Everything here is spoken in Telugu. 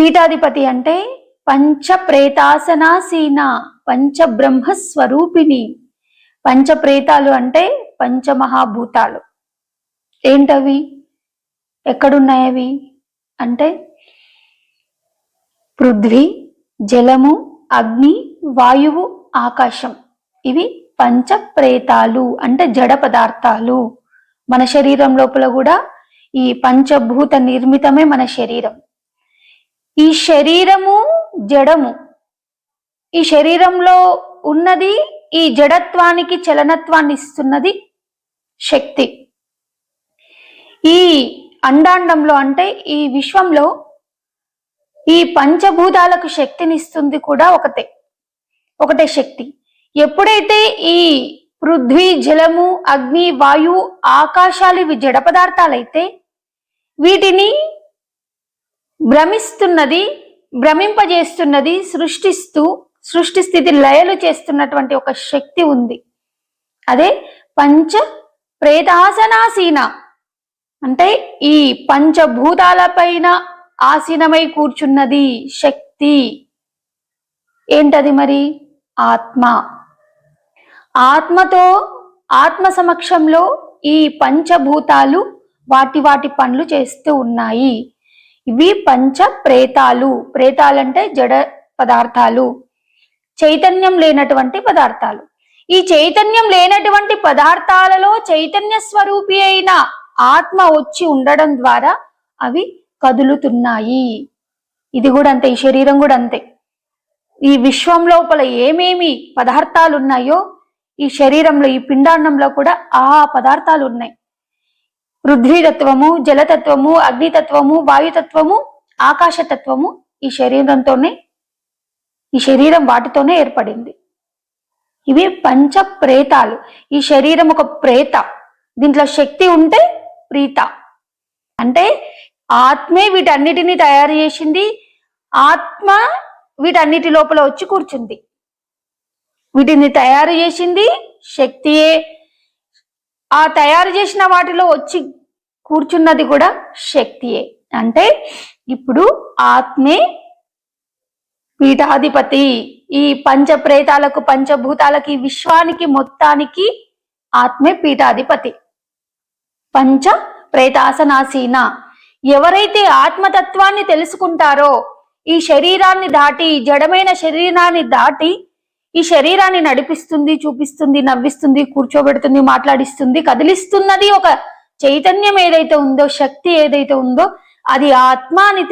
పీఠాధిపతి అంటే పంచ ప్రేతాసనాసీన పంచబ్రహ్మ స్వరూపిణి. పంచప్రేతాలు అంటే పంచమహాభూతాలు. ఏంటవి? ఎక్కడున్నాయవి అంటే పృథ్వీ, జలము, అగ్ని, వాయువు, ఆకాశం. ఇవి పంచప్రేతాలు అంటే జడ పదార్థాలు. మన శరీరం లోపల కూడా ఈ పంచభూత నిర్మితమే మన శరీరం. ఈ శరీరము జడము. ఈ శరీరంలో ఉన్నది ఈ జడత్వానికి చలనత్వాన్ని ఇస్తున్నది శక్తి. ఈ అండాండంలో అంటే ఈ విశ్వంలో ఈ పంచభూతాలకు శక్తినిస్తుంది కూడా ఒకటే శక్తి. ఎప్పుడైతే ఈ పృథ్వీ, జలము, అగ్ని, వాయువు, ఆకాశాలు ఇవి జడ పదార్థాలైతే వీటిని భ్రమింపజేస్తున్నది, సృష్టి స్థితి లయలు చేస్తున్నటువంటి ఒక శక్తి ఉంది. అదే పంచ ప్రేతాసనాసీన అంటే ఈ పంచభూతాలపైన ఆసీనమై కూర్చున్నది శక్తి. ఏంటది మరి? ఆత్మ. ఆత్మ సమక్షంలో ఈ పంచభూతాలు వాటి పనులు చేస్తూ ఉన్నాయి. ఇవి పంచ ప్రేతాలు. ప్రేతాలంటే జడ పదార్థాలు, చైతన్యం లేనటువంటి పదార్థాలు. ఈ చైతన్యం లేనటువంటి పదార్థాలలో చైతన్య స్వరూపి అయిన ఆత్మ వచ్చి ఉండడం ద్వారా అవి కదులుతున్నాయి. ఇది కూడా అంతే, ఈ శరీరం కూడా అంతే. ఈ విశ్వం లోపల ఏమేమి పదార్థాలు ఉన్నాయో ఈ శరీరంలో, ఈ పిండాండంలో కూడా ఆ పదార్థాలు ఉన్నాయి. పృథ్వీతత్వము, జలతత్వము, అగ్నితత్వము, వాయుతత్వము, ఆకాశతత్వము ఈ శరీరం వాటితోనే ఏర్పడింది. ఇవి పంచ ప్రేతాలు. ఈ శరీరం ఒక ప్రేత. దీంట్లో శక్తి ఉంటే ప్రీత. అంటే ఆత్మే వీటన్నిటిని తయారు చేసింది. ఆత్మ వీటన్నిటి లోపల వచ్చి కూర్చుంది. వీటిని తయారు చేసింది శక్తియే. ఆ తయారు చేసిన వాటిలో వచ్చి కూర్చున్నది కూడా శక్తియే. అంటే ఇప్పుడు ఆత్మే పీఠాధిపతి. ఈ పంచప్రేతాలకు, పంచభూతాలకి, విశ్వానికి మొత్తానికి ఆత్మే పీఠాధిపతి. పంచ ప్రేతాసనాసీన. ఎవరైతే ఆత్మతత్వాన్ని తెలుసుకుంటారో ఈ శరీరాన్ని దాటి, జడమైన శరీరాన్ని దాటి ఈ శరీరాన్ని నడిపిస్తుంది, చూపిస్తుంది, నవ్విస్తుంది, కూర్చోబెడుతుంది, మాట్లాడిస్తుంది, కదిలిస్తున్నది ఒక చైతన్యం ఏదైతే ఉందో, శక్తి ఏదైతే ఉందో అది ఆత్మ అని